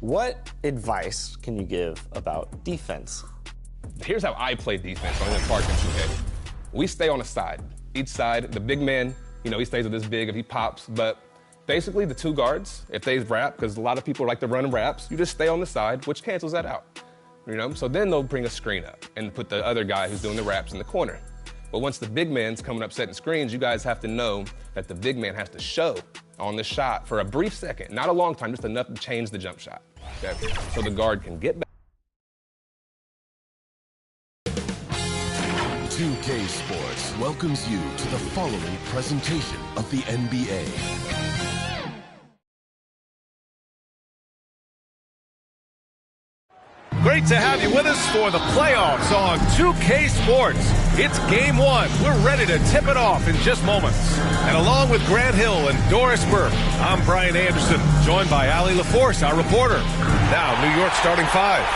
What advice can you give about defense? Here's how I play defense on the Parkinson's game. We stay on the side. Each side, the big man, he stays with this big if he pops, but basically the two guards, if they wrap, because a lot of people like to run wraps, you just stay on the side, which cancels that out. So then they'll bring a screen up and put the other guy who's doing the wraps in the corner. But once the big man's coming up setting screens, you guys have to know that the big man has to show on the shot for a brief second, not a long time, just enough to change the jump shot. Okay? So the guard can get back. 2K Sports welcomes you to the following presentation of the NBA. Great to have you with us for the playoffs on 2K Sports. It's game one. We're ready to tip it off in just moments. And along with Grant Hill and Doris Burke, I'm Brian Anderson, joined by Allie LaForce, our reporter. Now, New York starting five.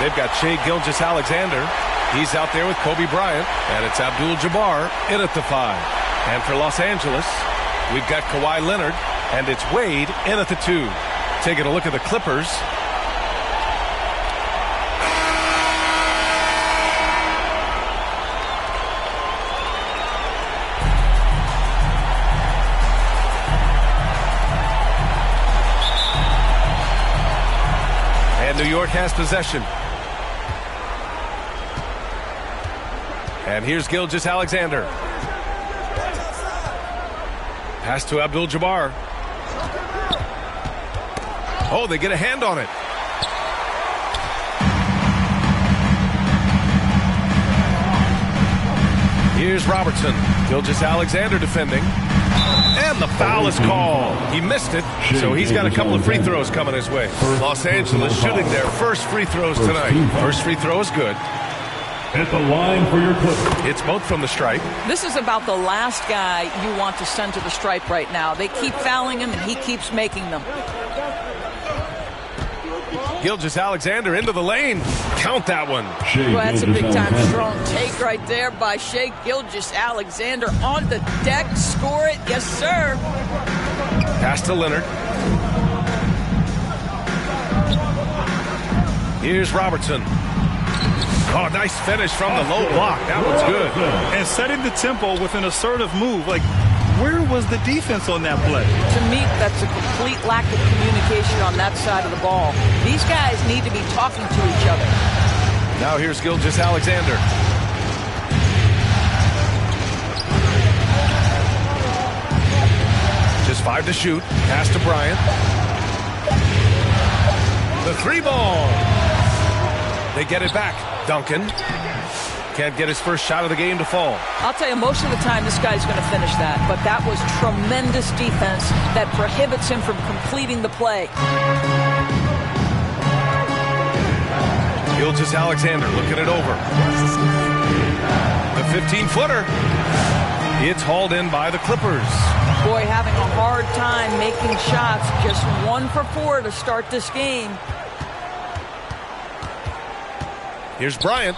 They've got Shai Gilgeous-Alexander. He's out there with Kobe Bryant, and it's Abdul-Jabbar in at the five. And for Los Angeles, we've got Kawhi Leonard, and it's Wade in at the two. Taking a look at the Clippers. New York has possession. And here's Gilgeous-Alexander. Pass to Abdul-Jabbar. Oh, they get a hand on it. Here's Robertson. Gilgeous-Alexander defending. And the foul is called. He missed it, so he's got a couple of free throws coming his way. Los Angeles shooting their first free throws tonight. First free throw is good. At the line for your Clippers. It's both from the stripe. This is about the last guy you want to send to the stripe right now. They keep fouling him, and he keeps making them. Gilgeous-Alexander into the lane. Count that one. Well, that's a big-time strong take right there by Shai Gilgeous-Alexander on the deck. Score it. Yes, sir. Pass to Leonard. Here's Robertson. Oh, nice finish from the low block. That one's good. And setting the tempo with an assertive move. Like, where was the defense on that play? To me, that's a complete lack of communication on that side of the ball. These guys need to be talking to each other. Now here's Gilgeous-Alexander. Just 5 to shoot. Pass to Bryant. The three ball. They get it back. Duncan can't get his first shot of the game to fall. I'll tell you, most of the time this guy's going to finish that, but that was tremendous defense that prohibits him from completing the play. Gilgeous-Alexander looking it over. The 15-footer. It's hauled in by the Clippers. Boy, having a hard time making shots. Just 1 for 4 to start this game. Here's Bryant.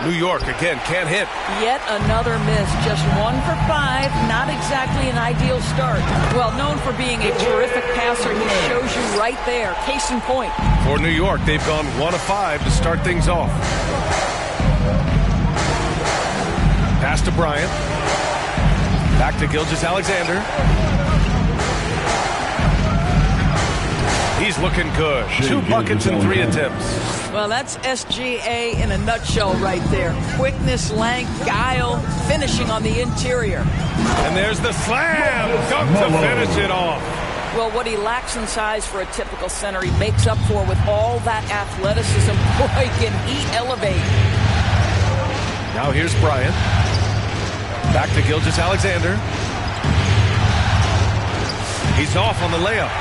New York again can't hit. Yet another miss. Just 1 for 5. Not exactly an ideal start. Well, known for being a terrific passer, he shows you right there. Case in point. For New York, they've gone 1 of 5 to start things off. Pass to Bryant. Back to Gilgeous-Alexander. He's looking good. 2 buckets in 3 attempts. Well, that's SGA in a nutshell right there. Quickness, length, guile, finishing on the interior. And there's the slam dunk to finish it off. Well, what he lacks in size for a typical center, he makes up for with all that athleticism. Boy, can he elevate. Now here's Bryant. Back to Gilgeous-Alexander. He's off on the layup.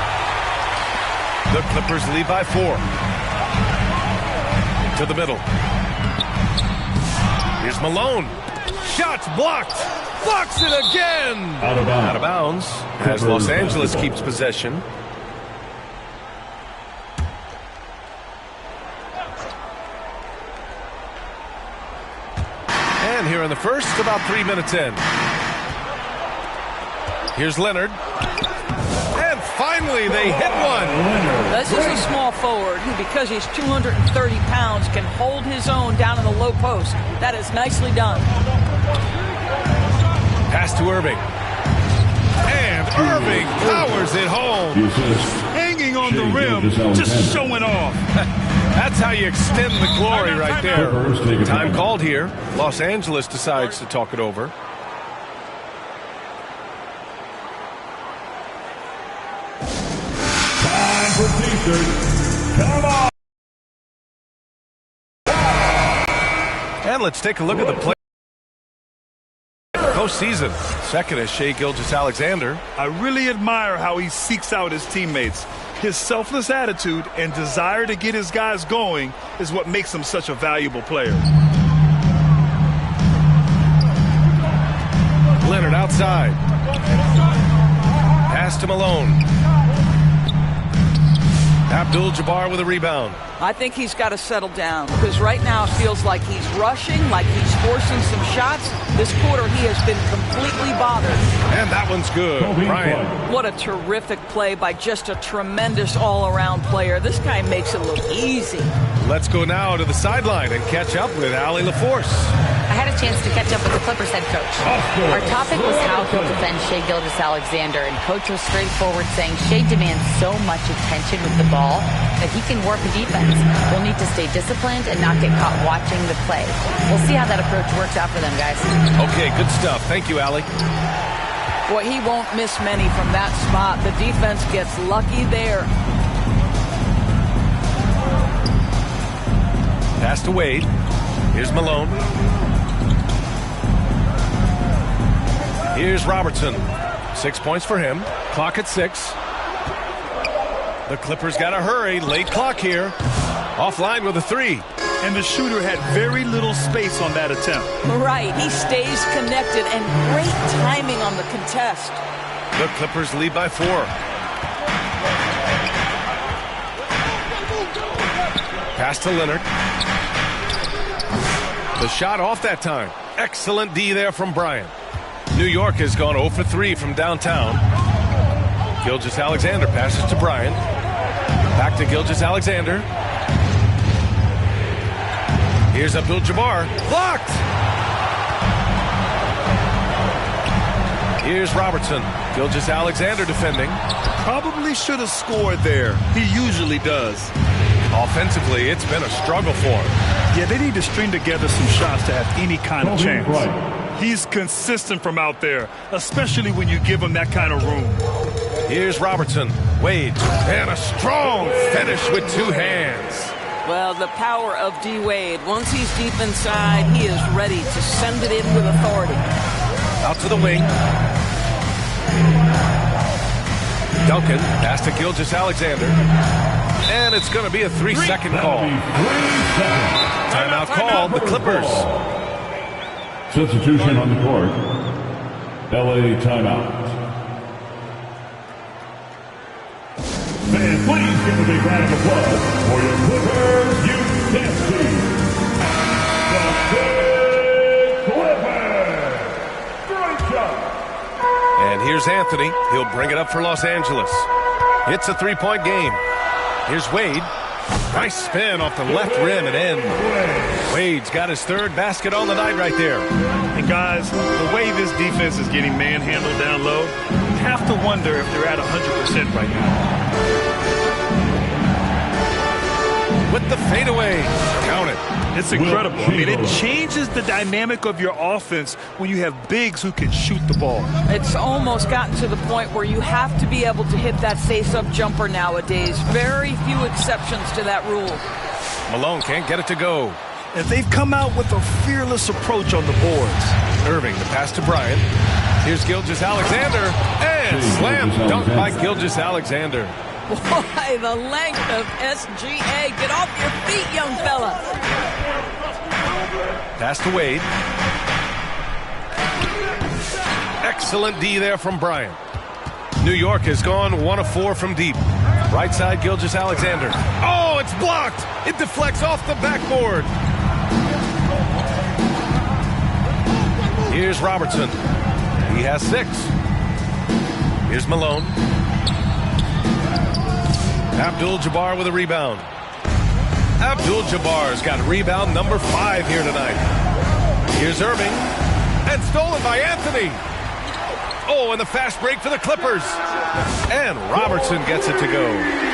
The Clippers lead by 4. To the middle. Here's Malone. Shots blocked. Blocks it again. Out of bounds. Out of bounds. As Los Angeles keeps possession. And here in the first, about 3 minutes in. Here's Leonard. And finally, they hit one. This is a small forward who, because he's 230 pounds, can hold his own down in the low post. That is nicely done. Pass to Irving. And Irving powers it home. Hanging on the rim, just showing off. That's how you extend the glory right there. Time called here. Los Angeles decides to talk it over. Time for T-shirt. Come on. And let's take a look at the play. Postseason. Second is Shai Gilgeous-Alexander. I really admire how he seeks out his teammates. His selfless attitude and desire to get his guys going is what makes him such a valuable player. Leonard outside. Pass to Malone. Abdul-Jabbar with a rebound. I think he's got to settle down because right now it feels like he's rushing, like he's forcing some shots. This quarter he has been completely bothered. And that one's good. Bryant. What a terrific play by just a tremendous all-around player. This guy makes it look easy. Let's go now to the sideline and catch up with Allie LaForce. I had a chance to catch up with the Clippers head coach. Our topic was how to defend Shai Gilgeous-Alexander, and coach was straightforward, saying Shai demands so much attention with the ball that he can work defense. We'll need to stay disciplined and not get caught watching the play. We'll see how that approach works out for them, guys. Okay, good stuff. Thank you, Allie. Boy, he won't miss many from that spot. The defense gets lucky there. Pass to Wade. Here's Malone. Here's Robertson. 6 points for him. Clock at 6. The Clippers got to hurry. Late clock here. Offline with a 3. And the shooter had very little space on that attempt. Right. He stays connected and great timing on the contest. The Clippers lead by 4. Pass to Leonard. The shot off that time. Excellent D there from Bryant. New York has gone 0 for 3 from downtown. Gilgeous-Alexander passes to Bryant. Back to Gilgeous-Alexander. Here's Abdul-Jabbar. Blocked! Here's Robertson. Gilgeous-Alexander defending. Probably should have scored there. He usually does. Offensively, it's been a struggle for him. Yeah, they need to string together some shots to have any kind of chance. He's consistent from out there, especially when you give him that kind of room. Here's Robertson. Wade. And a strong finish with 2 hands. Well, the power of D. Wade. Once he's deep inside, he is ready to send it in with authority. Out to the wing. Duncan. Pass to Gilgeous-Alexander. And it's going to be a 3-second call. Timeout called. The Clippers. Substitution on the court. LA timeout. Man, please give a big round of applause for your Clippers UTC. The Big Clippers. Great job. And here's Anthony. He'll bring it up for Los Angeles. It's a 3-point game. Here's Wade. Nice spin off the left rim and in. Wade's got his 3rd basket on the night right there. And guys, the way this defense is getting manhandled down low, you have to wonder if they're at 100% right now. With the fadeaway. Count it. It's incredible. I mean, it changes the dynamic of your offense when you have bigs who can shoot the ball. It's almost gotten to the point where you have to be able to hit that face-up jumper nowadays. Very few exceptions to that rule. Malone can't get it to go. And they've come out with a fearless approach on the boards. Irving, the pass to Bryant. Here's Gilgeous-Alexander. And slam dunk by Gilgeous-Alexander. Boy, the length of SGA. Get off your feet, young fella. Pass to Wade. Excellent D there from Bryant. New York has gone 1 of 4 from deep. Right side, Gilgeous-Alexander. Oh, it's blocked. It deflects off the backboard. Here's Robertson. He has 6. Here's Malone. Abdul-Jabbar with a rebound. Abdul-Jabbar's got rebound number 5 here tonight. Here's Irving. And stolen by Anthony. Oh, and the fast break for the Clippers. And Robertson gets it to go.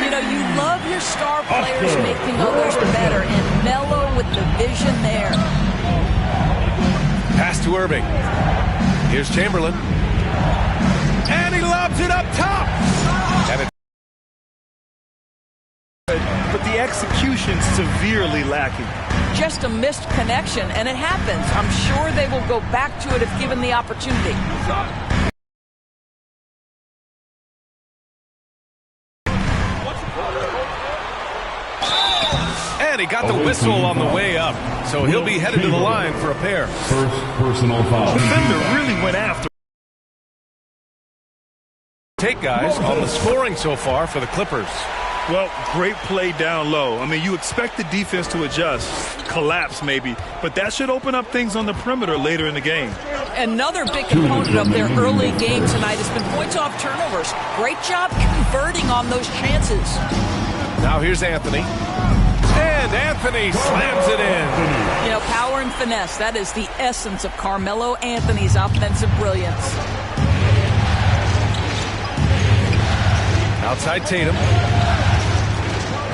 You know, you love your star players making others better, and Melo with the vision there. Pass to Irving. Here's Chamberlain. And he lobs it up top. And but the execution severely lacking. Just a missed connection, and it happens. I'm sure they will go back to it if given the opportunity. And he got the whistle on the way up, so he'll be headed to the line for a pair. First personal foul. Defender really went after. Take guys on the scoring so far for the Clippers. Well, great play down low. I mean, you expect the defense to adjust, collapse maybe, but that should open up things on the perimeter later in the game. Another big component of their early game tonight has been points off turnovers. Great job converting on those chances. Now here's Anthony. And Anthony slams it in. You know, power and finesse, that is the essence of Carmelo Anthony's offensive brilliance. Outside Tatum.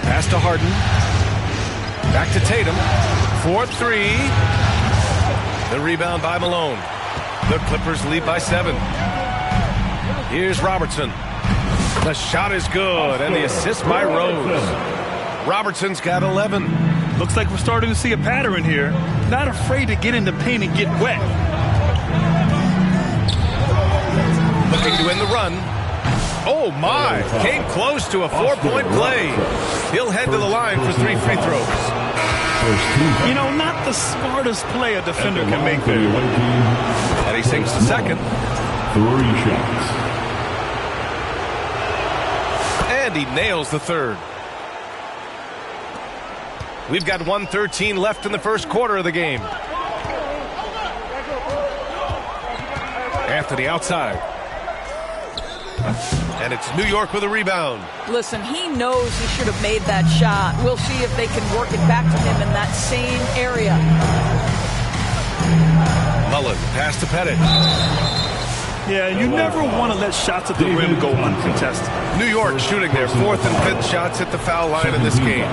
Pass to Harden. Back to Tatum. 4-3. The rebound by Malone. The Clippers lead by 7. Here's Robertson. The shot is good, and the assist by Rose. Robertson's got 11. Looks like we're starting to see a pattern here. Not afraid to get in the paint and get wet. Looking to end the run. Oh, my. Came close to a 4-point play. He'll head to the line for 3 free throws. You know, not the smartest play a defender can make there. And he sinks the second. 3 shots. And he nails the third. We've got 1:13 left in the first quarter of the game. Anthony outside. And it's New York with a rebound. Listen, he knows he should have made that shot. We'll see if they can work it back to him in that same area. Mullen, pass to Pettit. Yeah, you never want to let shots at the rim go uncontested. New York shooting their 4th and 5th shots at the foul line in this game.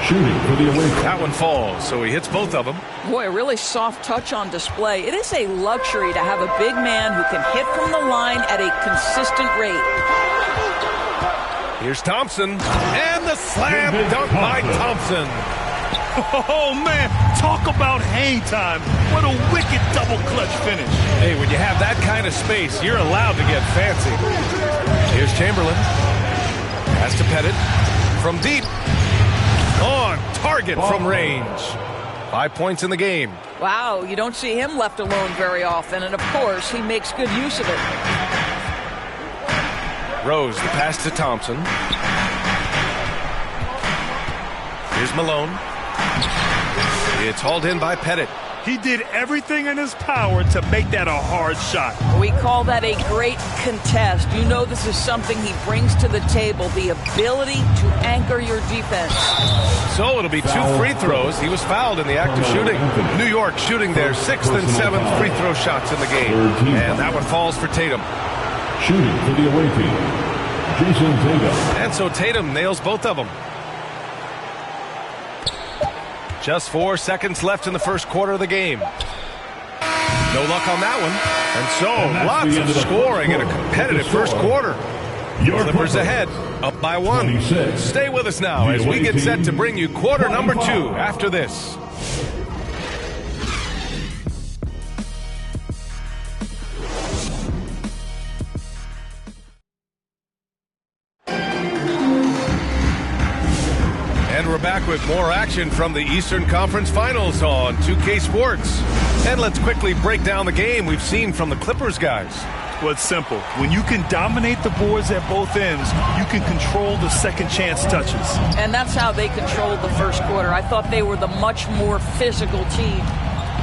Shooting for the away. That one falls, so he hits both of them. Boy, a really soft touch on display. It is a luxury to have a big man who can hit from the line at a consistent rate. Here's Thompson, and the slam dunk by Thompson. Oh, man, talk about hang time. What a wicked double clutch finish. Hey, when you have that kind of space, you're allowed to get fancy. Here's Chamberlain. Pass to Pettit. From deep. On target from range. 5 points in the game. Wow, you don't see him left alone very often, and of course, he makes good use of it. Rose, the pass to Thompson. Here's Malone. It's hauled in by Pettit. He did everything in his power to make that a hard shot. We call that a great contest. You know this is something he brings to the table, the ability to anchor your defense. So it'll be 2 free throws. He was fouled in the act of shooting. New York shooting their 6th and 7th free throw shots in the game. And that one falls for Tatum. Shooting for the away team, Jason Tatum. And so Tatum nails both of them. Just 4 seconds left in the first quarter of the game. No luck on that one. And so, lots of scoring in a competitive first quarter. Clippers ahead, up by 1. Stay with us now as we get set to bring you quarter number 2 after this. And we're back with more action from the Eastern Conference Finals on 2K Sports. And let's quickly break down the game we've seen from the Clippers guys. Well, it's simple. When you can dominate the boards at both ends, you can control the second chance touches. And that's how they controlled the first quarter. I thought they were the much more physical team.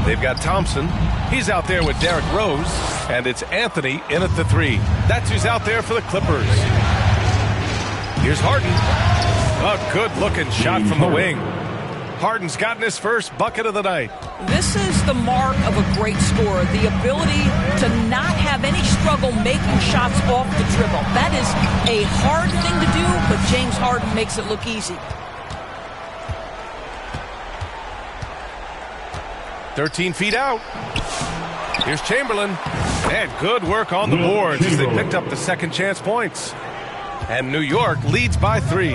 They've got Thompson. He's out there with Derrick Rose. And it's Anthony in at the 3. That's who's out there for the Clippers. Here's Harden. A good-looking shot from the wing. Harden's gotten his first bucket of the night. This is the mark of a great scorer, the ability to not have any struggle making shots off the dribble. That is a hard thing to do, but James Harden makes it look easy. 13 feet out. Here's Chamberlain. And good work on the boards as they picked up the second chance points. And New York leads by 3.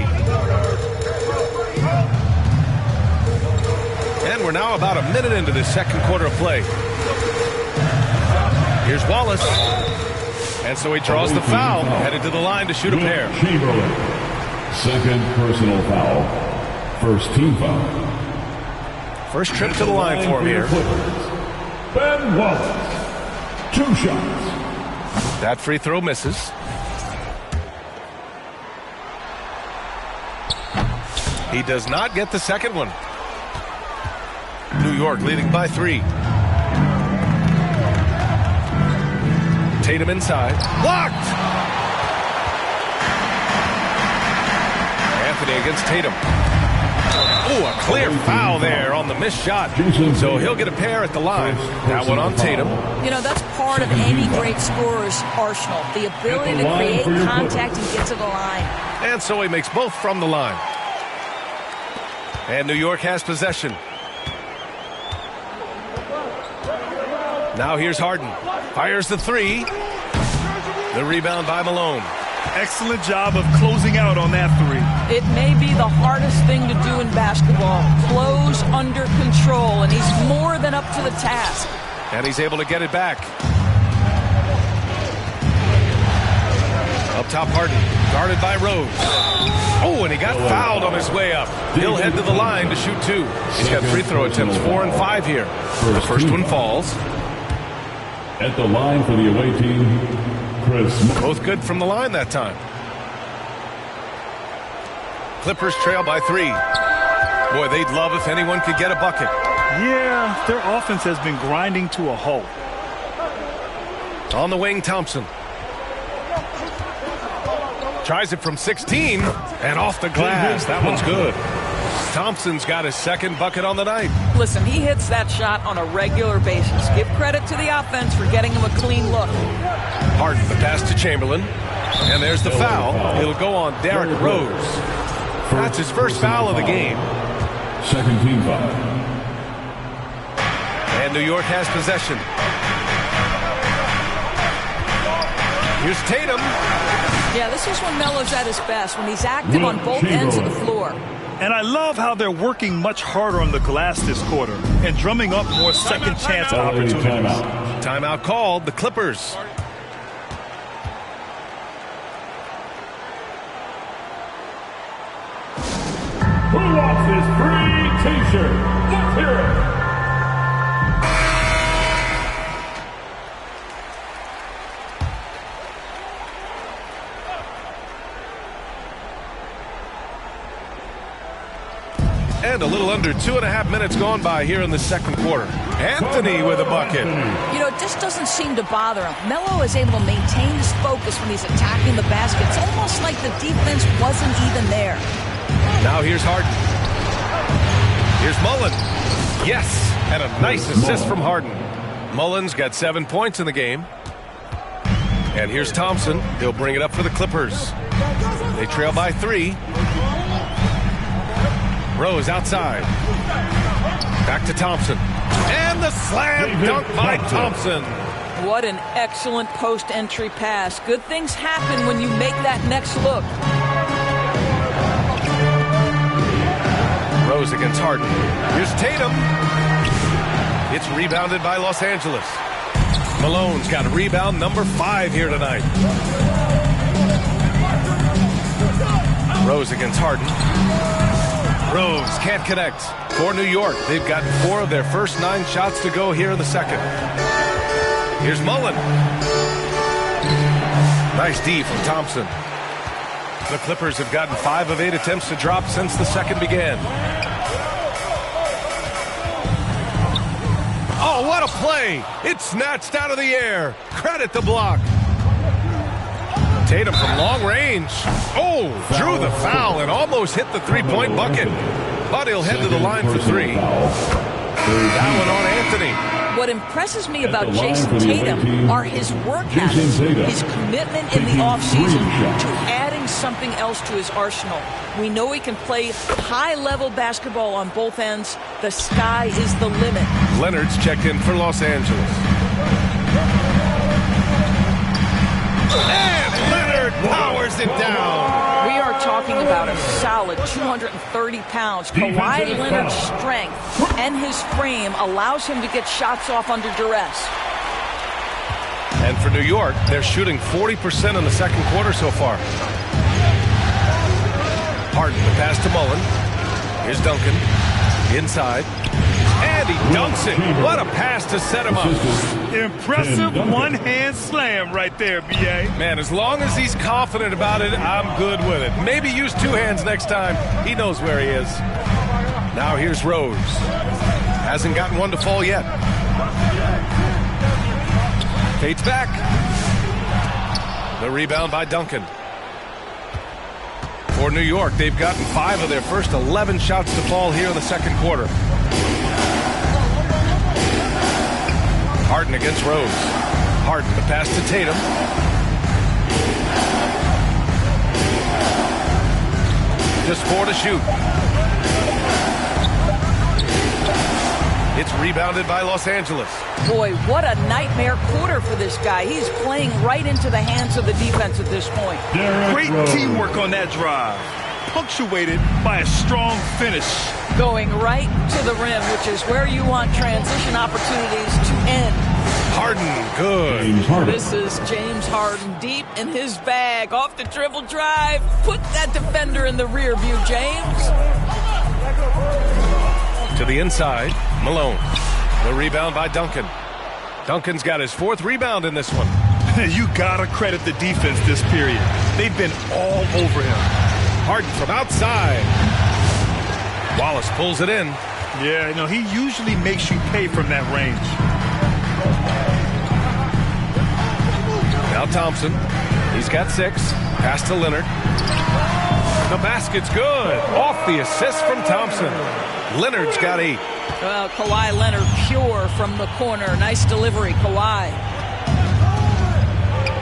And we're now about a minute into the second quarter of play. Here's Wallace. And so he draws the foul, headed to the line to shoot a pair. Chamberlain. Second personal foul. First team foul. First trip to the line for him here. Ben Wallace. 2 shots. That free throw misses. He does not get the second one. New York leading by 3. Tatum inside. Blocked! Anthony against Tatum. Oh, a clear foul there on the missed shot. So he'll get a pair at the line. That one on Tatum. You know, that's part of any great scorer's arsenal, the ability to create contact and get to the line. And so he makes both from the line. And New York has possession. Now here's Harden. Fires the 3. The rebound by Malone. Excellent job of closing out on that 3. It may be the hardest thing to do in basketball. Close under control, and he's more than up to the task. And he's able to get it back. Up top, Harden. Guarded by Rose. Oh, and he got fouled on his way up. He'll head to the line to shoot 2. He's got free throw attempts 4 and 5 here. The first one falls. At the line for the away team, Chris. Both good from the line that time. Clippers trail by 3. Boy, they'd love if anyone could get a bucket. Yeah, their offense has been grinding to a halt. On the wing, Thompson. Tries it from 16 and off the glass. That one's good. Thompson's got his second bucket on the night. Listen, he hits that shot on a regular basis. Give credit to the offense for getting him a clean look. Harden, the pass to Chamberlain. And there's the foul. It'll go on Derrick Rose. That's his first foul of the game. Second team foul. And New York has possession. Here's Tatum. Yeah, this is when Melo's at his best, when he's active on both ends of the floor. And I love how they're working much harder on the glass this quarter and drumming up more second chance opportunities. Timeout called, the Clippers. Who wants this free t-shirt? Let's hear it. And a little under 2.5 minutes gone by here in the second quarter. Anthony with a bucket. You know, it just doesn't seem to bother him. Melo is able to maintain his focus when he's attacking the basket. It's almost like the defense wasn't even there. Now here's Harden. Here's Mullen. Yes, and a nice assist from Harden. Mullen's got 7 points in the game. And here's Thompson. He'll bring it up for the Clippers. They trail by 3. Rose outside. Back to Thompson. And the slam dunk by Thompson. What an excellent post-entry pass. Good things happen when you make that next look. Rose against Harden. Here's Tatum. It's rebounded by Los Angeles. Malone's got a rebound number 5 here tonight. Rose against Harden. Rose can't connect for New York. They've gotten 4 of their first 9 shots to go here in the second. Here's Mullen. Nice D from Thompson. The Clippers have gotten 5 of 8 attempts to drop since the second began. play. It's snatched out of the air. Credit the block. Tatum from long range. Oh, drew the foul and almost hit the three-point bucket. But he'll head to the line for three. That one on Anthony. What impresses me about Jason Tatum are his work habits, his commitment in the offseason to adding something else to his arsenal. We know he can play high-level basketball on both ends. The sky is the limit. Leonard's checked in for Los Angeles. And Leonard powers it down. We are talking about a solid 230 pounds. Kawhi Leonard's strength and his frame allows him to get shots off under duress. And for New York, they're shooting 40% in the second quarter so far. Harden, the pass to Mullen. Here's Duncan. Inside. And he dunks it. What a pass to set him up. Impressive one-hand slam right there, B.A. Man, as long as he's confident about it, I'm good with it. Maybe use two hands next time. He knows where he is. Now here's Rose. Hasn't gotten one to fall yet. Fades back. The rebound by Duncan. For New York, they've gotten 5 of their first 11 shots to fall here in the second quarter. Harden against Rose. Harden, the pass to Tatum. Just 4 to shoot. It's rebounded by Los Angeles. Boy, what a nightmare quarter for this guy. He's playing right into the hands of the defense at this point. Great teamwork on that drive, punctuated by a strong finish. Going right to the rim, which is where you want transition opportunities to end. Harden, good. This is James Harden deep in his bag. Off the dribble drive. Put that defender in the rear view, James. To the inside, Malone. The rebound by Duncan. Duncan's got his 4th rebound in this one. You gotta credit the defense this period. They've been all over him. Harden from outside. Wallace pulls it in. Yeah, no, he usually makes you pay from that range. Now Thompson. He's got 6. Pass to Leonard. The basket's good. Off the assist from Thompson. Leonard's got 8. Well, Kawhi Leonard pure from the corner. Nice delivery, Kawhi.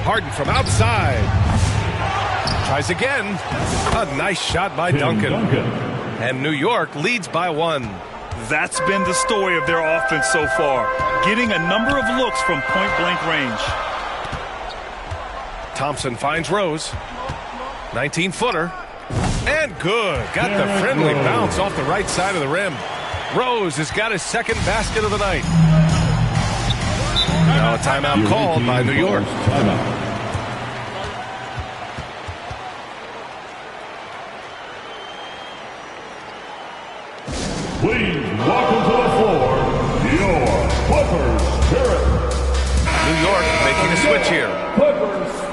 Harden from outside. Tries again. A nice shot by Duncan. And New York leads by 1. That's been the story of their offense so far. Getting a number of looks from point-blank range. Thompson finds Rose. 19-footer. And good. Got the friendly bounce off the right side of the rim. Rose has got his 2nd basket of the night. Now a timeout called by New York. Please welcome to the floor, your Clippers. New York making a switch here.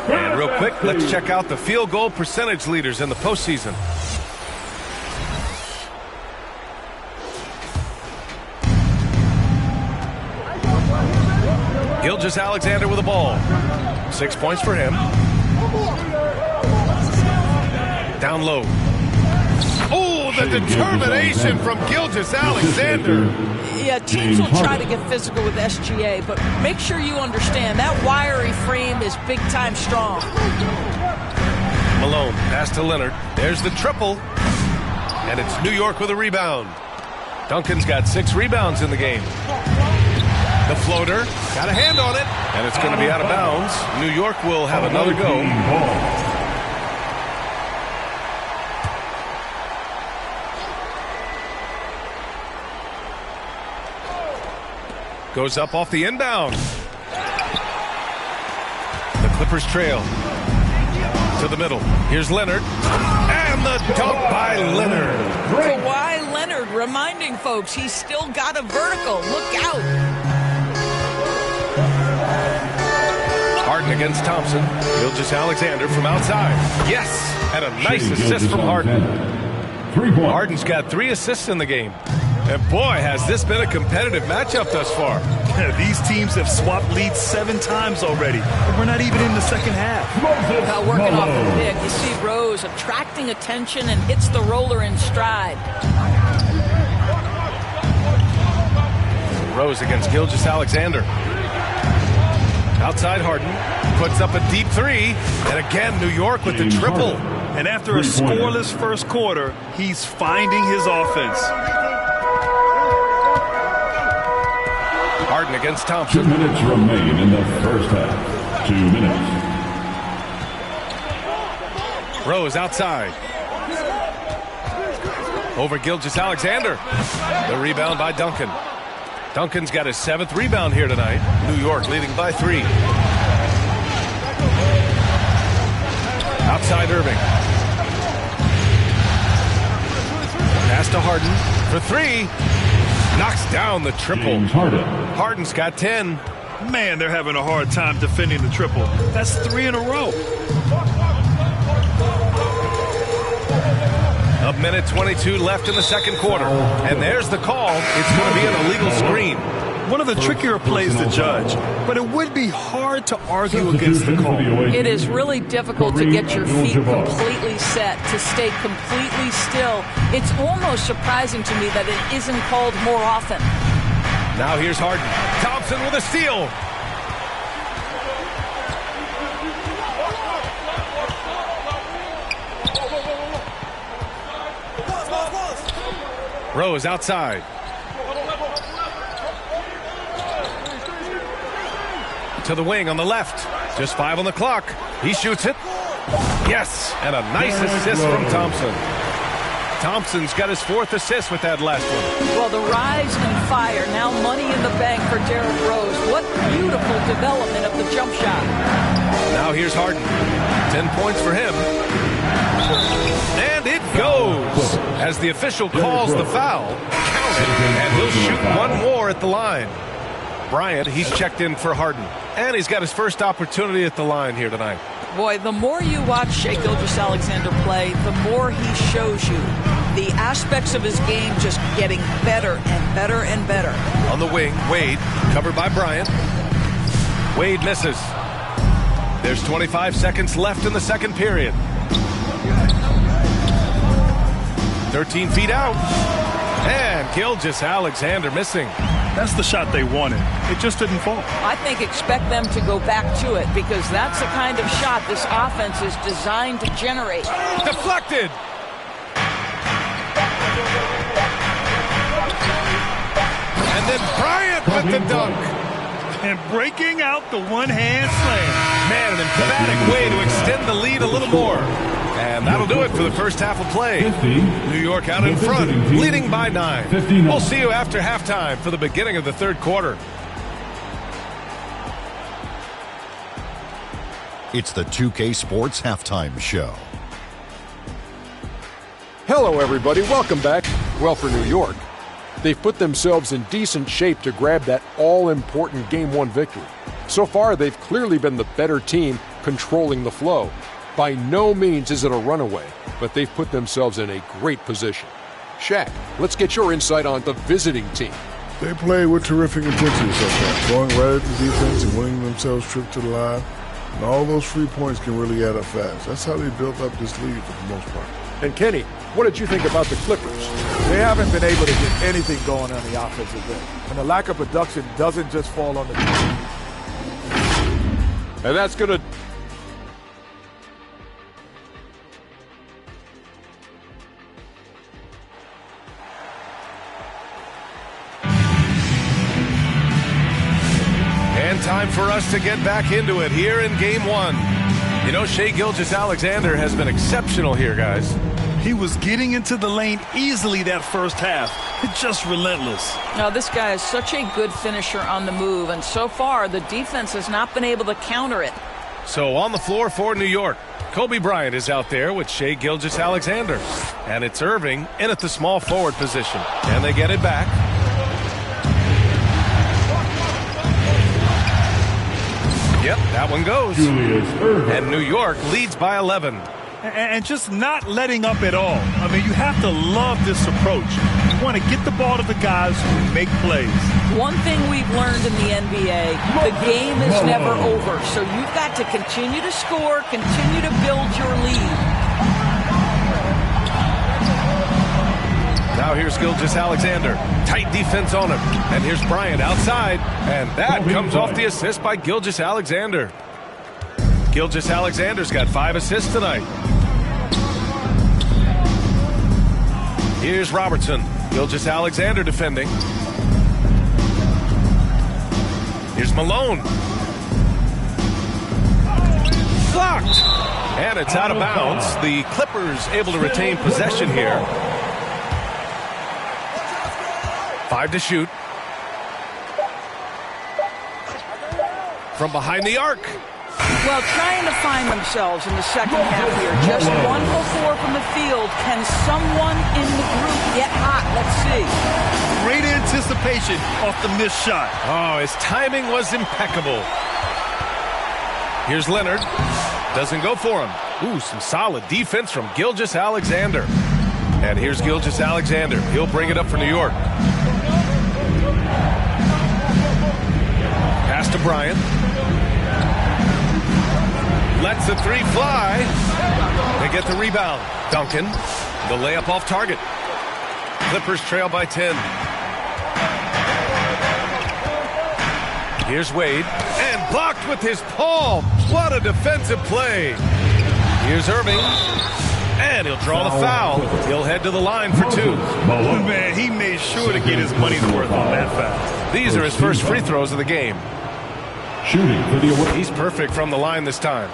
And real quick, let's check out the field goal percentage leaders in the postseason. Gilgeous-Alexander with the ball. 6 points for him. Down low. Oh, the determination from Gilgeous-Alexander. Yeah, teams will try to get physical with SGA, but make sure you understand that wiry frame is big-time strong. Malone, pass to Leonard. There's the triple. And it's New York with a rebound. Duncan's got 6 rebounds in the game. The floater, got a hand on it, and it's going to be out of bounds. New York will have another go. Goes up off the inbound. The Clippers trail. To the middle. Here's Leonard. And the dunk by Leonard. Kawhi Leonard reminding folks he's still got a vertical. Look out. Harden against Thompson. Gilgeous-Alexander from outside. Yes, and a nice assist from Harden. Harden's got 3 assists in the game. And boy, has this been a competitive matchup thus far. These teams have swapped leads 7 times already, and we're not even in the second half. Working off the pick, you see Rose attracting attention and hits the roller in stride. Rose against Gilgeous-Alexander. Outside Harden. Puts up a deep 3. And again, New York with the triple. And after a scoreless first quarter, he's finding his offense. Harden against Thompson. 2 minutes remain in the first half. 2 minutes. Rose outside. Over Gilgeous-Alexander. The rebound by Duncan. Duncan's got his 7th rebound here tonight. New York leading by 3. Outside Irving. Pass to Harden for 3. Knocks down the triple. Harden's got 10. Man, they're having a hard time defending the triple. That's 3 in a row. A minute 22 left in the second quarter. And there's the call. It's going to be an illegal screen. One of the trickier plays to judge, but it would be hard to argue against the call. It is really difficult to get your feet completely set, to stay completely still. It's almost surprising to me that it isn't called more often. Now here's Harden. Thompson with a steal. Rose outside. To the wing on the left. Just 5 on the clock. He shoots it. Yes, and a nice assist from Thompson. Thompson's got his 4th assist with that last one. Well, the rise and fire, now money in the bank for Derrick Rose. What beautiful development of the jump shot. Now here's Harden. 10 points for him. And it goes as the official calls the foul. Count it, and he'll shoot one more at the line. Bryant, he's checked in for Harden. And he's got his first opportunity at the line here tonight. Boy, the more you watch Shai Gilgeous-Alexander play, the more he shows you the aspects of his game just getting better and better and better. On the wing, Wade, covered by Bryant. Wade misses. There's 25 seconds left in the second period. 13 feet out. And Gilgeous-Alexander missing. That's the shot they wanted. It just didn't fall. I think expect them to go back to it because that's the kind of shot this offense is designed to generate. Deflected. And then Bryant with the dunk. And breaking out the one-hand slam. Man, an emphatic way to extend the lead a little more. And that'll do it for the first half of play. New York out in front, leading by 9. We'll see you after halftime for the beginning of the third quarter. It's the 2K Sports Halftime Show. Hello, everybody. Welcome back. Well, for New York, they've put themselves in decent shape to grab that all-important Game 1 victory. So far, they've clearly been the better team controlling the flow. By no means is it a runaway, but they've put themselves in a great position. Shaq, let's get your insight on the visiting team. They played with terrific intensity so far, going right at the defense and winning themselves trip to the line. And all those free points can really add up fast. That's how they built up this lead for the most part. And Kenny, what did you think about the Clippers? They haven't been able to get anything going on the offensive end. And the lack of production doesn't just fall on the team. And that's going to... And time for us to get back into it here in Game 1. You know, Shai Gilgeous-Alexander has been exceptional here, guys. He was getting into the lane easily that first half. It's just relentless. Now, this guy is such a good finisher on the move, and so far the defense has not been able to counter it. So on the floor for New York, Kobe Bryant is out there with Shai Gilgeous-Alexander. And it's Irving in at the small forward position. And they get it back. Yep, that one goes. And New York leads by 11. And just not letting up at all. I mean, you have to love this approach. You want to get the ball to the guys who make plays. One thing we've learned in the NBA, the game is never over. So you've got to continue to score, continue to build your lead. Now here's Gilgeous-Alexander. Tight defense on him. And here's Bryant outside. And that comes off the assist by Gilgeous-Alexander. Gilgeous-Alexander's got 5 assists tonight. Here's Robertson. Gilgeous-Alexander defending. Here's Malone. Blocked. And it's out of bounds. The Clippers able to retain possession here. 5 to shoot. From behind the arc. Well, trying to find themselves in the second half here. Just 1 for 4 from the field. Can someone in the group get hot? Let's see. Great anticipation off the missed shot. Oh, his timing was impeccable. Here's Leonard. Doesn't go for him. Ooh, some solid defense from Gilgeous-Alexander. And here's Gilgeous-Alexander. He'll bring it up for New York. Pass to Bryant. Lets the 3 fly. They get the rebound. Duncan, the layup off target. Clippers trail by 10. Here's Wade. And blocked with his palm. What a defensive play. Here's Irving. And he'll draw the foul. He'll head to the line for 2. Man, he made sure to get his money's worth on that foul. These are his first free throws of the game. Shooting for the away. He's perfect from the line this time.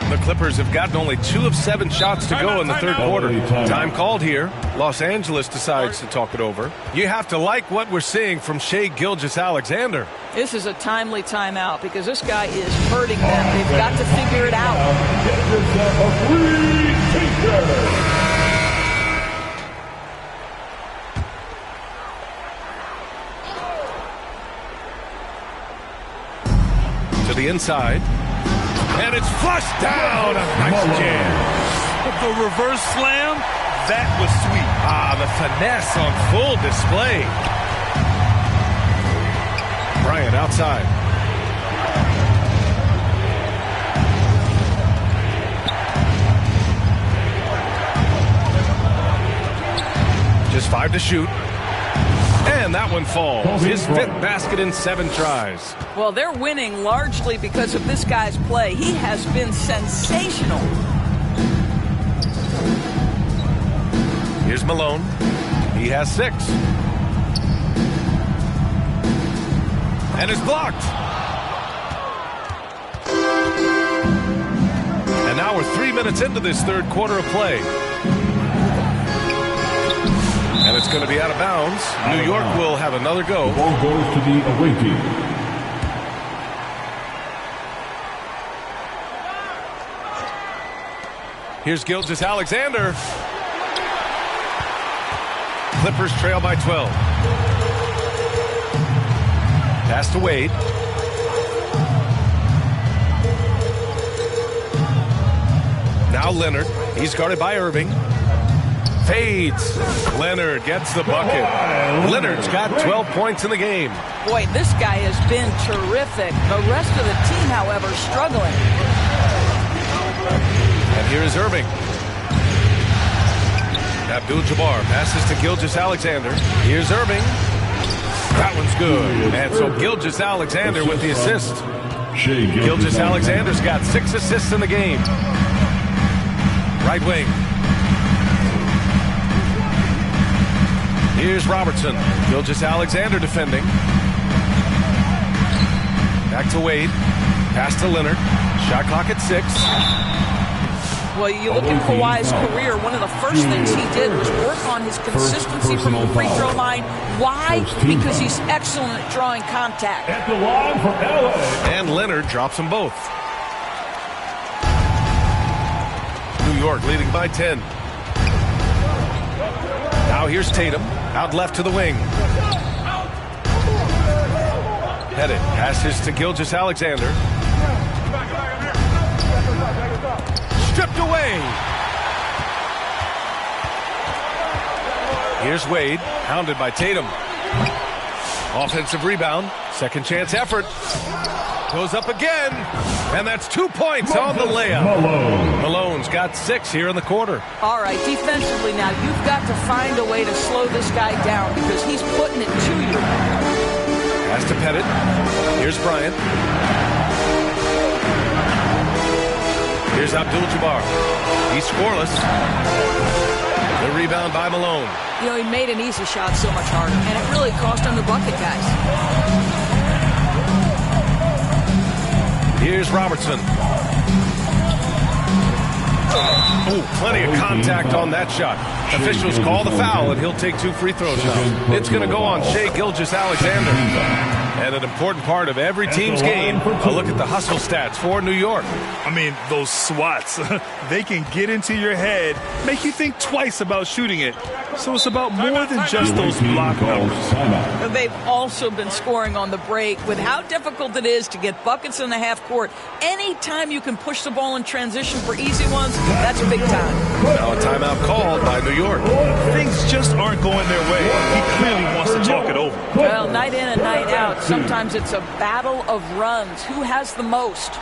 The Clippers have gotten only 2 of 7 shots to go in the third quarter. Time called here. Los Angeles decides to talk it over. You have to like what we're seeing from Shai Gilgeous-Alexander. This is a timely timeout because this guy is hurting them. They've got to figure it out. Get yourself a free t-shirt. To the inside. And it's flushed down. A nice jam. But the reverse slam, that was sweet. Ah, the finesse on full display. Bryant outside. Just 5 to shoot. And that one falls. His 5th basket in 7 tries. Well, they're winning largely because of this guy's play. He has been sensational. Here's Malone. He has 6. And it's blocked. And now we're 3 minutes into this third quarter of play. And it's going to be out of bounds. New York will have another go. The ball goes to the away team. Here's Gilgeous-Alexander. Clippers trail by 12. Pass to Wade. Now Leonard. He's guarded by Irving. Fades. Leonard gets the bucket. Leonard's got 12 points in the game. Boy, this guy has been terrific. The rest of the team, however, struggling. And here is Irving. Abdul-Jabbar passes to Gilgeous-Alexander. Here's Irving. That one's good. And so Gilgeous-Alexander with the assist. Gilgeous-Alexander's got 6 assists in the game. Right wing. Here's Robertson. Gilgeous-Alexander defending. Back to Wade. Pass to Leonard. Shot clock at 6. Well, you look at Kawhi's career, one of the first things he did was work on his consistency from the free throw line. Why? Because he's excellent at drawing contact. At the line from LA. And Leonard drops them both. New York leading by 10. Now here's Tatum. Out left to the wing. Headed. Passes to Gilgeous-Alexander. Stripped away. Here's Wade, hounded by Tatum. Offensive rebound, second chance effort. Goes up again, and that's 2 points on the layup. Malone's got 6 here in the quarter. All right, defensively now, you've got to find a way to slow this guy down because he's putting it to you. Pass to Pettit. Here's Bryant. Here's Abdul-Jabbar. He's scoreless. The rebound by Malone. You know, he made an easy shot so much harder, and it really cost him the bucket, guys. Here's Robertson. Oh, plenty of contact on that shot. Officials call the foul, and he'll take 2 free throws now. It's going to go on Shai Gilgeous-Alexander. And an important part of every team's game, a look at the hustle stats for New York. I mean, those swats, they can get into your head, make you think twice about shooting it. So it's about more than just those block numbers. They've also been scoring on the break. With how difficult it is to get buckets in the half court, anytime you can push the ball in transition for easy ones, that's big time. Now a timeout called by New York. Things just aren't going their way. He clearly wants to talk it over. Well, night in and night out, sometimes it's a battle of runs. Who has the most?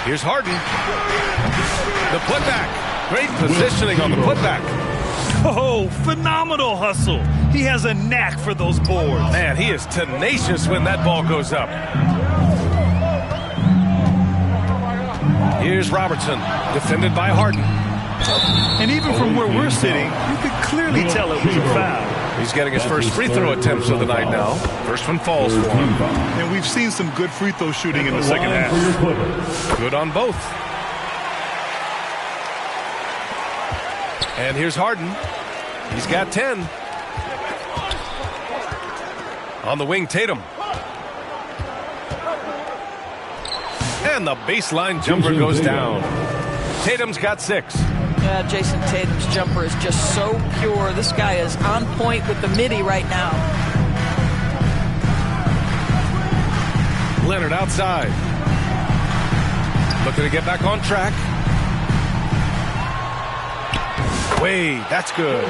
Here's Harden. The putback. Great positioning on the putback. Oh, phenomenal hustle. He has a knack for those boards. Man, he is tenacious when that ball goes up. Here's Robertson, defended by Harden. And even from where we're sitting, you could clearly tell it was a foul. He's getting his first free throw attempts of the night now. First one falls for him. And we've seen some good free throw shooting in the second half. Good on both. And here's Harden. He's got 10. On the wing, Tatum. And the baseline jumper goes down. Tatum's got 6. Yeah, Jason Tatum's jumper is just so pure. This guy is on point with the midi right now. Leonard outside. Looking to get back on track. Wade, that's good.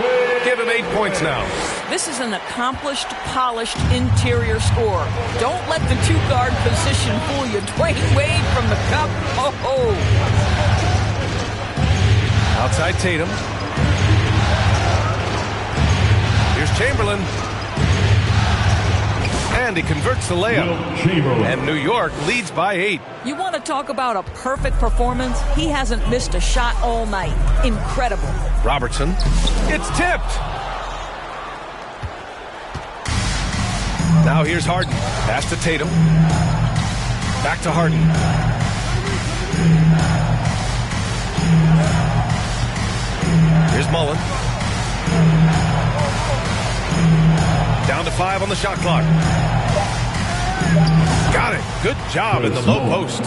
Give him 8 points now. This is an accomplished, polished interior score. Don't let the 2-guard position fool you. Dwayne Wade from the cup. Oh. Outside Tatum. Here's Chamberlain. And he converts the layup. And New York leads by 8. You want to talk about a perfect performance? He hasn't missed a shot all night. Incredible. Robertson. It's tipped. Now here's Harden. Pass to Tatum. Back to Harden. Here's Mullen. Down to 5 on the shot clock. Got it. Good job in the low post.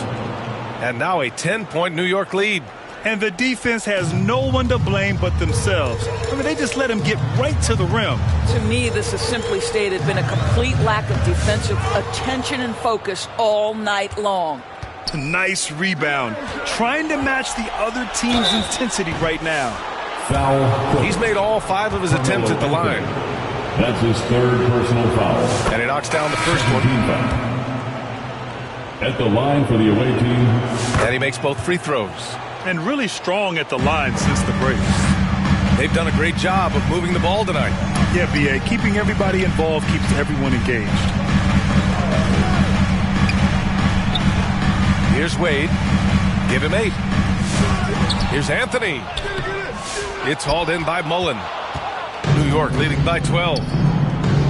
And now a 10-point New York lead. And the defense has no one to blame but themselves. I mean, they just let him get right to the rim. To me, this is simply stated been a complete lack of defensive attention and focus all night long. Nice rebound. Trying to match the other team's intensity right now. Foul. He's made all 5 of his attempts at the line. That's his 3rd personal foul. And he knocks down the first one. At the line for the away team. And he makes both free throws. And really strong at the line since the break. They've done a great job of moving the ball tonight. Yeah, B.A. Keeping everybody involved keeps everyone engaged. Here's Wade. Give him 8. Here's Anthony. It's hauled in by Mullen. New York leading by 12.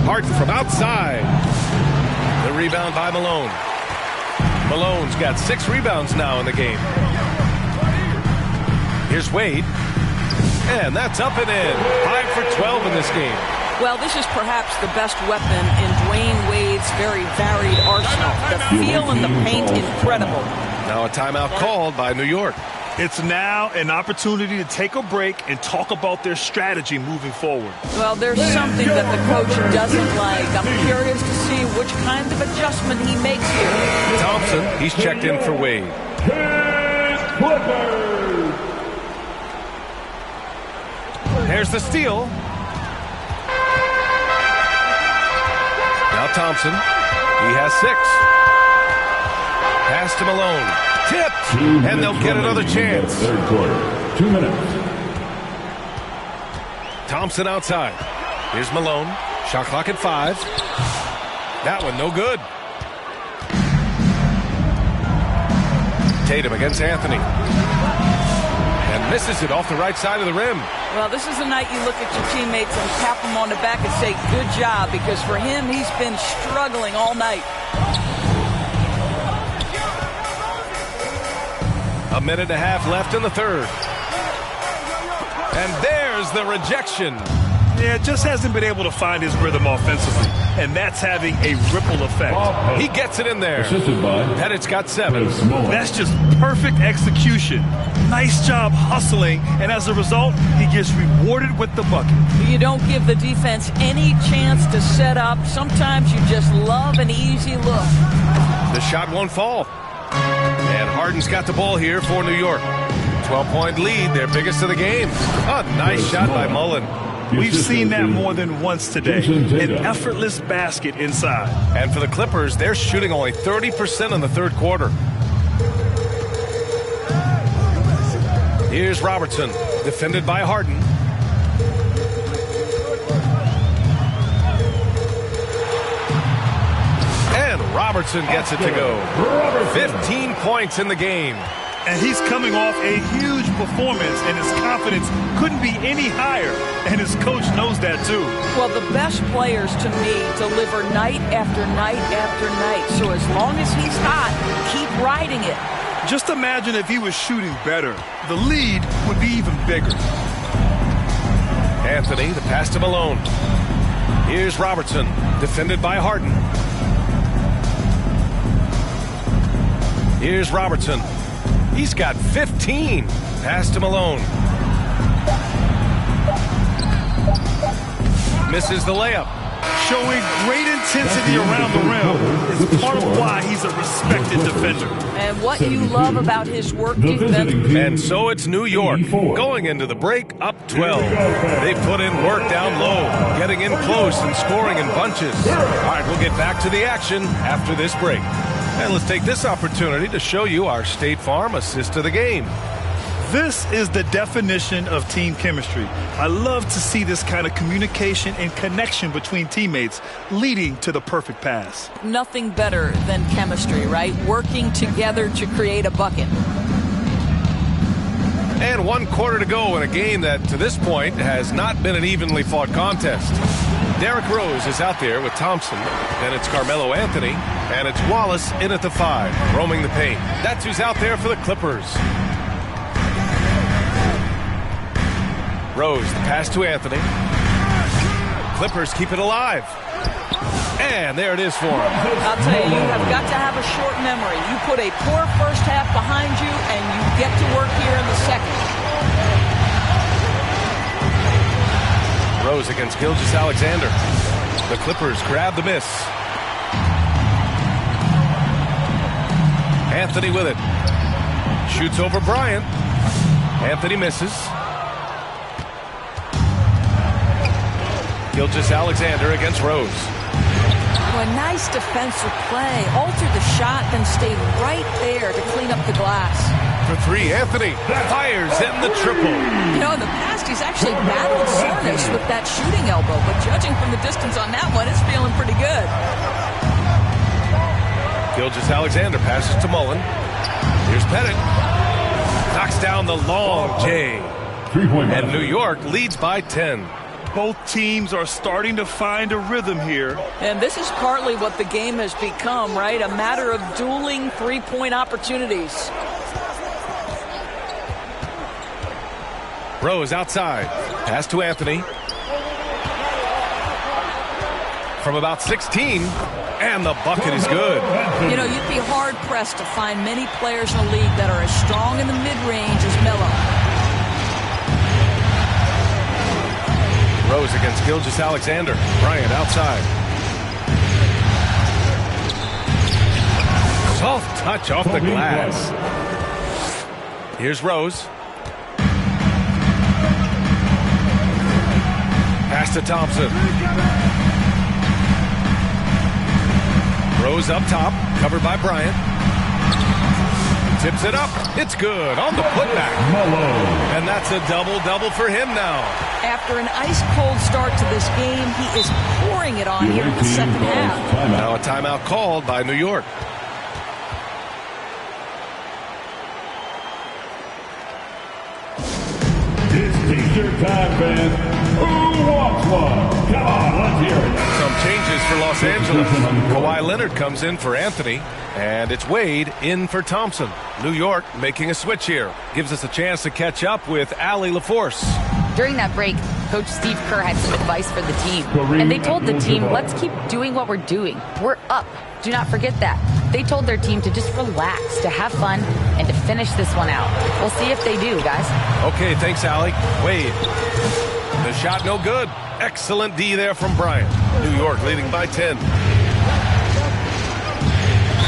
Harden from outside. The rebound by Malone. Malone's got 6 rebounds now in the game. Here's Wade. And that's up and in. 5 for 12 in this game. Well, this is perhaps the best weapon in Dwayne Wade's very varied arsenal. The feel in the paint, incredible. Now a timeout called by New York. It's now an opportunity to take a break and talk about their strategy moving forward. Well, there's something that the coach doesn't like. I'm curious to see which kind of adjustment he makes here. Thompson, he's checked in for Wade. There's the steal. Now Thompson. He has 6. Pass to Malone. Tipped. And they'll get another chance. Third quarter. 2 minutes. Thompson outside. Here's Malone. Shot clock at 5. That one no good. Tatum against Anthony. And misses it off the right side of the rim. Well, this is the night you look at your teammates and tap them on the back and say, good job, because for him, he's been struggling all night. A minute and a half left in the third. And there's the rejection. Yeah, just hasn't been able to find his rhythm offensively, and that's having a ripple effect. He gets it in there. Assisted by And it's got 7. That's just perfect execution. Nice job hustling, and as a result, he gets rewarded with the bucket. You don't give the defense any chance to set up. Sometimes you just love an easy look. The shot won't fall. And Harden's got the ball here for New York. 12-point lead, their biggest of the game. A nice shot by Mullen. We've seen that more than once today. An effortless basket inside. And for the Clippers, they're shooting only 30% in the third quarter. Here's Robertson, defended by Harden. And Robertson gets it to go. 15 points in the game. And he's coming off a huge performance, and his confidence couldn't be any higher. And his coach knows that, too. Well, the best players, to me, deliver night after night after night. So as long as he's hot, keep riding it. Just imagine if he was shooting better. The lead would be even bigger. Anthony, the pass to Malone. Here's Robertson, defended by Harden. Here's Robertson. He's got 15. Pass to Malone. Misses the layup. Showing great intensity around the rim is part of why he's a respected defender. And what you love about his work defense. And so it's New York going into the break up 12. They put in work down low, getting in close and scoring in bunches. All right, we'll get back to the action after this break. And let's take this opportunity to show you our State Farm assist of the game. This is the definition of team chemistry. I love to see this kind of communication and connection between teammates leading to the perfect pass. Nothing better than chemistry, right? Working together to create a bucket. And 1 quarter to go in a game that, to this point, has not been an evenly fought contest. Derrick Rose is out there with Thompson. Then it's Carmelo Anthony. And it's Wallace in at the 5, roaming the paint. That's who's out there for the Clippers. Rose, the pass to Anthony. Clippers keep it alive. And there it is for him. I'll tell you, you have got to have a short memory. You put a poor first half behind you, and you get to work here in the second. Rose against Gilgeous-Alexander. The Clippers grab the miss. Anthony with it. Shoots over Bryant. Anthony misses. Gilgeous-Alexander against Rose. Oh, a nice defensive play. Altered the shot, then stayed right there to clean up the glass. For 3, Anthony fires in the triple. You know, in the past, he's actually battled soreness with that shooting elbow, but judging from the distance on that one, it's feeling pretty good. Gilgeous-Alexander passes to Mullen. Here's Pettit. Knocks down the long J. And New York leads by 10. Both teams are starting to find a rhythm here. And this is partly what the game has become, right? A matter of dueling three-point opportunities. Rose outside. Pass to Anthony. From about 16. And the bucket is good. You know, you'd be hard-pressed to find many players in the league that are as strong in the mid-range as Melo. Rose against Gilgeous-Alexander. Bryant outside. Soft touch off the glass. Here's Rose. Pass to Thompson. Rose up top, covered by Bryant. Tips it up. It's good on the putback. And that's a double-double for him now. After an ice-cold start to this game, he is pouring it on here in the second half. Now a timeout called by New York. It's T-shirt time, fans. Who wants one? Come on, let's hear it. Some changes for Los Angeles. Kawhi Leonard comes in for Anthony, and it's Wade in for Thompson. New York making a switch here. Gives us a chance to catch up with Allie LaForce. During that break, Coach Steve Kerr had some advice for the team. And they told the team, let's keep doing what we're doing. We're up. Do not forget that. They told their team to just relax, to have fun, and to finish this one out. We'll see if they do, guys. Okay, thanks, Allie. Wade. The shot no good. Excellent D there from Bryant. New York leading by 10.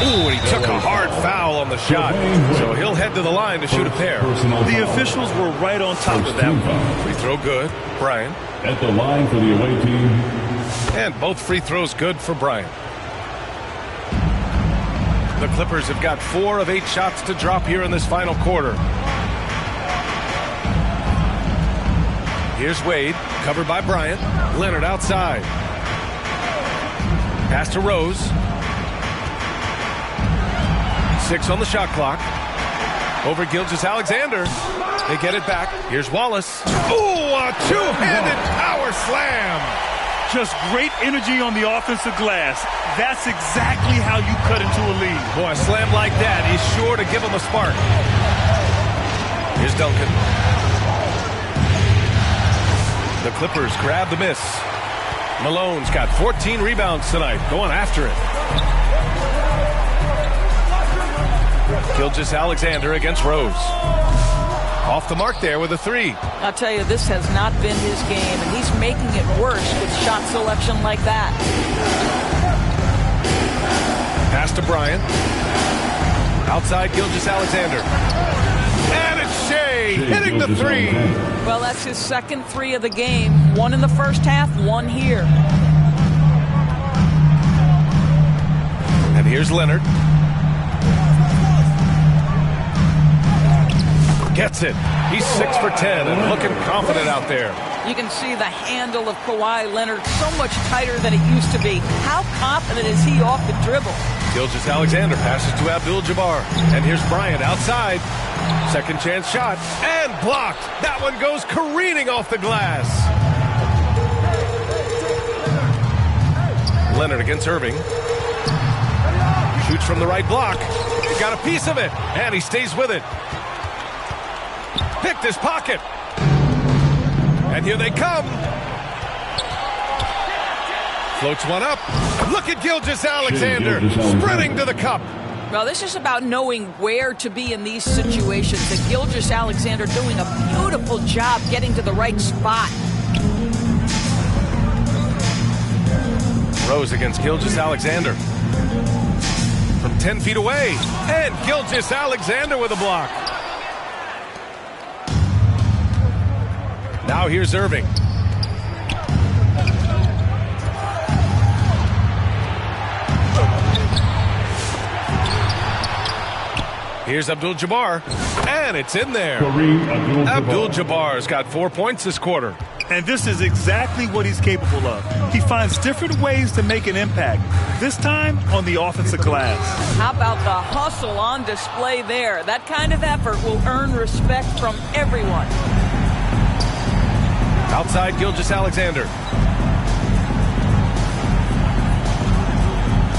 Ooh, and he took a hard foul on the shot. So he'll head to the line to shoot a pair. The officials were right on top of that one. Free throw good. Bryant. At the line for the away team. And both free throws good for Bryant. The Clippers have got 4 of 8 shots to drop here in this final quarter. Here's Wade, covered by Bryant. Leonard outside. Pass to Rose. 6 on the shot clock. Over Gilgeous-Alexander. They get it back. Here's Wallace. Ooh, a two-handed power slam. Just great energy on the offensive glass. That's exactly how you cut into a lead. Boy, a slam like that is sure to give him a spark. Here's Duncan. The Clippers grab the miss. Malone's got 14 rebounds tonight, going after it. Gilgeous-Alexander against Rose. Off the mark there with a 3. I'll tell you, this has not been his game, and he's making it worse with shot selection like that. Pass to Bryant. Outside Gilgeous-Alexander. And it's Shea hitting the 3. Well, that's his second 3 of the game. 1 in the first half, 1 here. And here's Leonard. Gets it. He's 6 for 10 and looking confident out there. You can see the handle of Kawhi Leonard so much tighter than it used to be. How confident is he off the dribble? Gilgeous-Alexander passes to Abdul-Jabbar. And here's Bryant outside. Second chance shot. And blocked. That one goes careening off the glass. Leonard against Irving. Shoots from the right block. He got a piece of it. And he stays with it. Picked his pocket. And here they come. Floats one up. Look at Gilgeous-Alexander sprinting to the cup. Well, this is about knowing where to be in these situations. And Gilgeous-Alexander doing a beautiful job getting to the right spot. Rose against Gilgeous-Alexander. From 10 feet away. And Gilgeous-Alexander with a block. Now here's Irving. Here's Abdul-Jabbar. And it's in there. Abdul-Jabbar's got 4 points this quarter. And this is exactly what he's capable of. He finds different ways to make an impact. This time on the offensive glass. How about the hustle on display there? That kind of effort will earn respect from everyone. Outside Gilgeous-Alexander.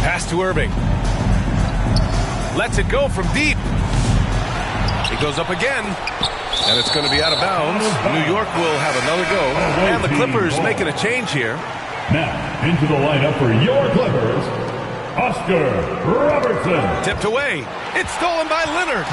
Pass to Irving. Lets it go from deep. He goes up again. And it's going to be out of bounds. New York will have another go. And the Clippers making a change here. Now, into the lineup for your Clippers, Oscar Robertson. Tipped away. It's stolen by Leonard.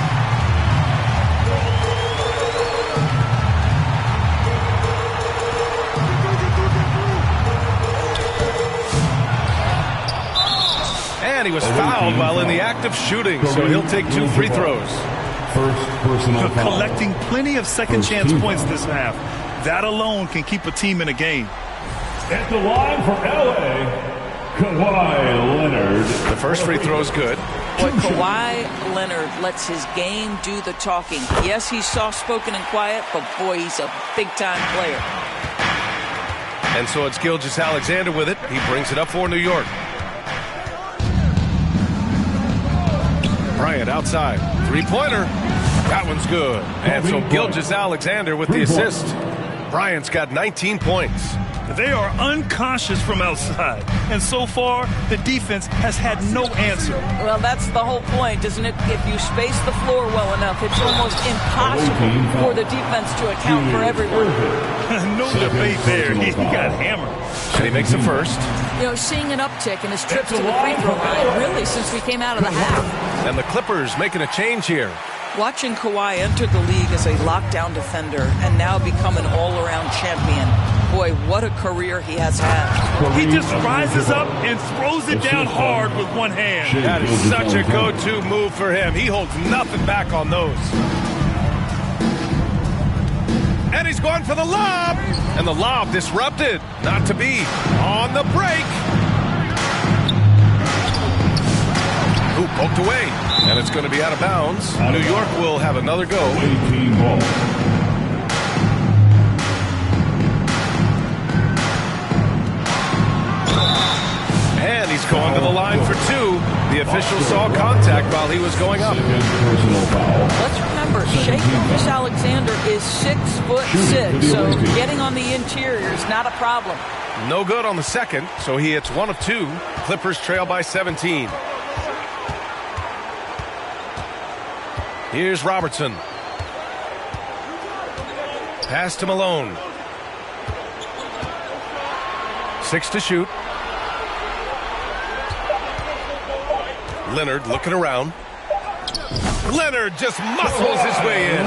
And he was fouled while in the act of shooting, so he'll take 2 free throws. First personal foul. Collecting plenty of second chance points this half. That alone can keep a team in a game. At the line for LA, Kawhi Leonard. The first free throw is good. Boy, Kawhi Leonard lets his game do the talking. Yes, he's soft-spoken and quiet, but boy, he's a big-time player. And so it's Gilgeous-Alexander with it. He brings it up for New York. Bryant outside. Three-pointer. That one's good. And so Gilgeous-Alexander with the assist. Bryant's got 19 points. They are unconscious from outside, and so far the defense has had no answer. Well, that's the whole point, isn't it? If you space the floor well enough, it's almost impossible for the defense to account for everyone. No debate there. He got hammered. And he makes the first. You know, seeing an uptick in his trips to the free throw line, really, since we came out of the half. And the Clippers making a change here. Watching Kawhi enter the league as a lockdown defender and now become an all-around champion. Boy, what a career he has had. He just rises up and throws it down hard with one hand. That is such a go-to move for him. He holds nothing back on those. And he's going for the lob. And the lob disrupted. Not to be. On the break. Ooh, poked away. And it's going to be out of bounds. New York will have another go. And he's going to the line for two. The official saw contact while he was going up. Let's remember, Shai Gilgeous-Alexander is 6'6", so getting on the interior is not a problem. No good on the second, so he hits one of two. Clippers trail by 17. Here's Robertson. Pass to Malone. 6 to shoot. Leonard looking around. Leonard just muscles his way in.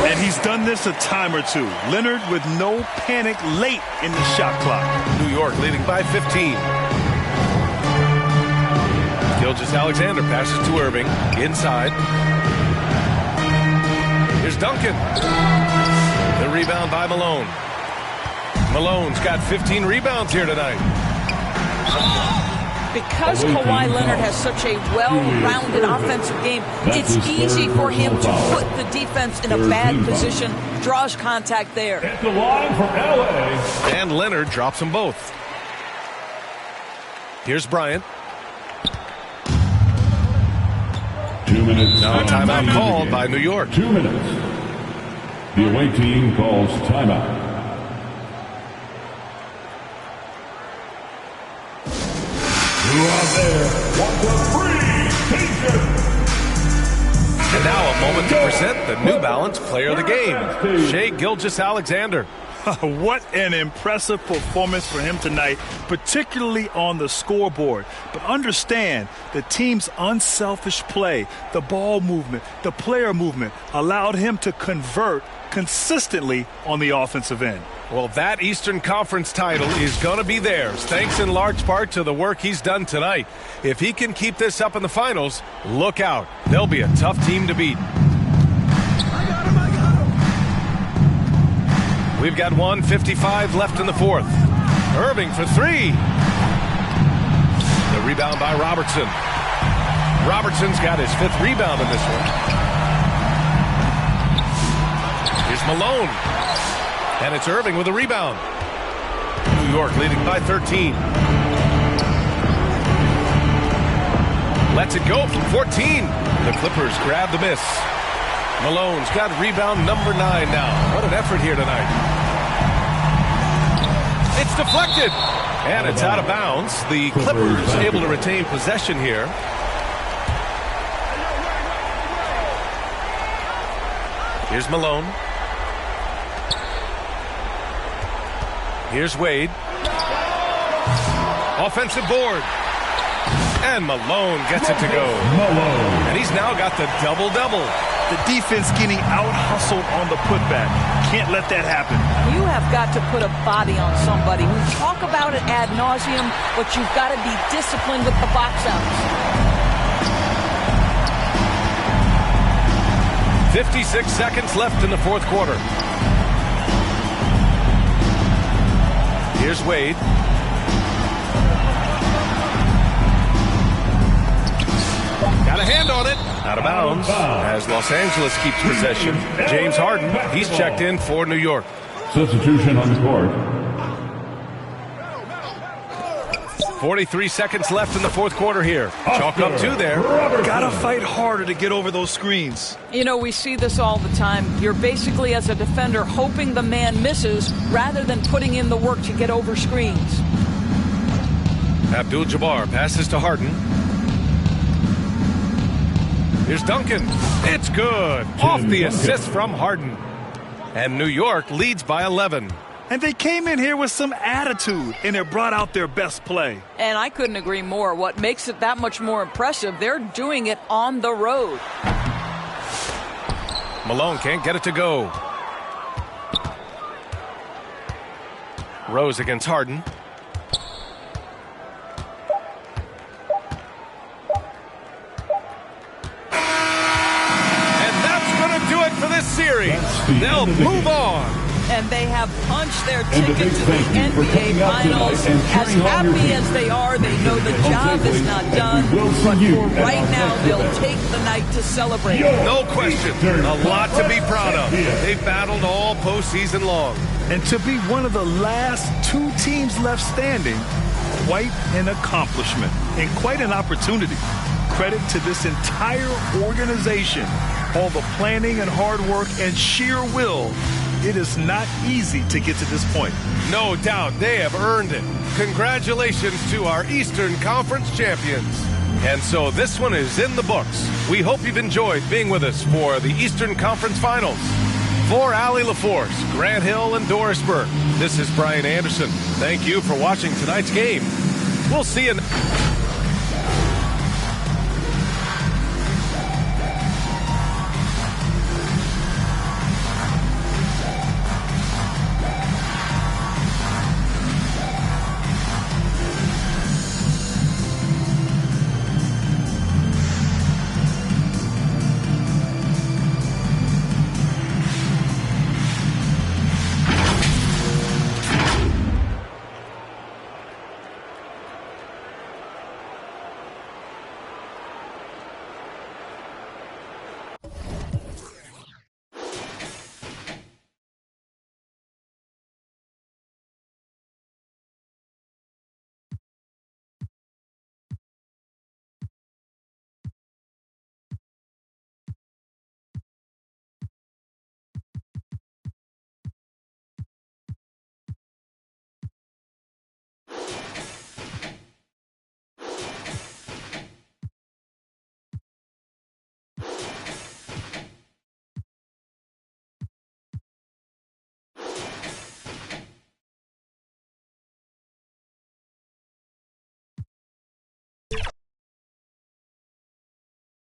And he's done this a time or two. Leonard with no panic late in the shot clock. New York leading by 15. Gilgeous-Alexander passes to Irving. Inside. Here's Duncan. The rebound by Malone. Malone's got 15 rebounds here tonight. Because Kawhi Leonard has such a well-rounded offensive game, it's easy for him to put the defense in a bad position, draws contact there. At the line for LA. And Leonard drops them both. Here's Bryant. 2 minutes. Now a timeout called by New York. 2 minutes. The away team calls timeout. And now a moment to present the New Balance Player of the Game, Shai Gilgeous-Alexander. What an impressive performance for him tonight, particularly on the scoreboard. But understand, the team's unselfish play, the ball movement, the player movement allowed him to convert consistently on the offensive end. Well, that Eastern Conference title is going to be theirs, thanks in large part to the work he's done tonight. If he can keep this up in the finals, look out. They'll be a tough team to beat. We've got 1:55 left in the fourth. Irving for three. The rebound by Robertson. Robertson's got his 5th rebound in this one. Here's Malone. And it's Irving with a rebound. New York leading by 13. Lets it go from 14. The Clippers grab the miss. Malone's got rebound number 9 now. What an effort here tonight. It's deflected. And it's out of bounds. The Clippers able to retain possession here. Here's Malone. Here's Wade. Offensive board. And Malone gets it to go. And he's now got the double-double. The defense getting out-hustled on the putback. Can't let that happen. You have got to put a body on somebody. We talk about it ad nauseum, but you've got to be disciplined with the box outs. 56 seconds left in the fourth quarter. Here's Wade. Got a hand on it. Out of bounds as Los Angeles keeps possession. James Harden, he's checked in for New York. Substitution on the court. 43 seconds left in the fourth quarter here. Chalk up 2 there. Gotta fight harder to get over those screens. You know, we see this all the time. You're basically, as a defender, hoping the man misses rather than putting in the work to get over screens. Abdul-Jabbar passes to Harden. Here's Duncan. It's good. Off the assist from Harden. And New York leads by 11. And they came in here with some attitude, and it brought out their best play. And I couldn't agree more. What makes it that much more impressive, they're doing it on the road. Malone can't get it to go. Rose against Harden. And that's going to do it for this series. They'll move on. And they have punched their ticket to the NBA Finals. As happy as they are, they know the job is not done. But for right now, they'll take the night to celebrate. No question. A lot to be proud of. They've battled all postseason long. And to be one of the last 2 teams left standing, quite an accomplishment and quite an opportunity. Credit to this entire organization. All the planning and hard work and sheer will. It is not easy to get to this point. No doubt they have earned it. Congratulations to our Eastern Conference champions. And so this one is in the books. We hope you've enjoyed being with us for the Eastern Conference Finals. For Allie LaForce, Grant Hill, and Doris Burke, this is Brian Anderson. Thank you for watching tonight's game. We'll see you.